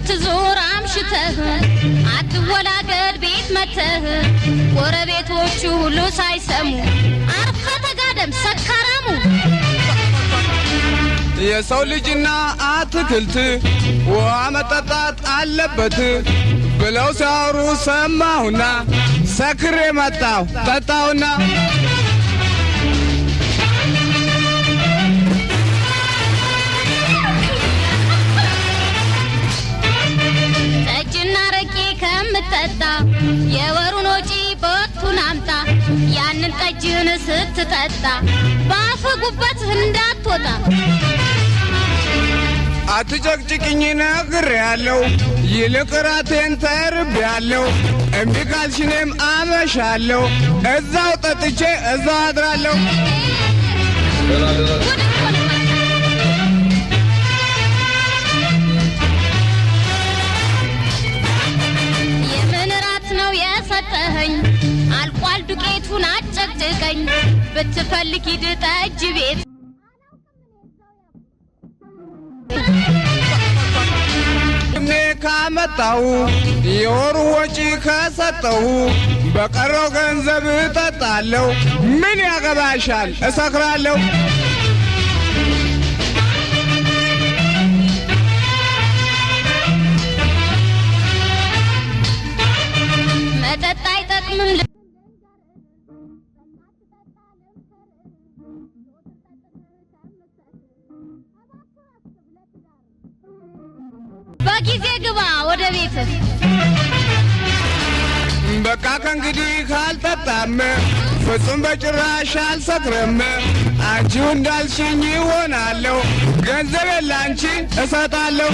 ስትዞር አምሽተህ አትወላገድ ቤት መተህ ጎረቤቶቹ ሁሉ ሳይሰሙ አርፈ ተጋደም ሰካራሙ የሰው ልጅና አትክልት ውሃ መጠጣት አለበት ብለው ሲያወሩ ሰማሁና ሰክሬ መጣሁ ጠጣሁና ጠጅና ረቄ ከምጠጣ የወሩን ወጪ በወቅቱን አምጣ ያንን ጠጅን ስትጠጣ በአፍ ጉበት እንዳትወጣ አትጨቅጭቅኝ ነግሬያለሁ ይልቅ ራቴን ተርቤያለሁ እምቢ ካልሽኔም አመሻለሁ እዛው ጠጥቼ እዛው አድራለሁ የምን ራት ነው የሰጠኸኝ አልቋል ዱቄቱን አጨቅጭቀኝ ብትፈልግ ሂድ ጠጅ ቤት እኔ ካመጣሁ የወሩ ወጪ ከሰጠሁ በቀረው ገንዘብ እጠጣለሁ ምን ያገባሻል እሰክራለሁ መጠጥ አይጠቅምም በጊዜ ግባ ወደ ቤት በቃ ከእንግዲህ ካልጠጣም ፍጹም በጭራሽ አልሰክርም አንቺው እንዳልሽኝ ይሆናለሁ ገንዘቤን ላንቺ እሰጣለሁ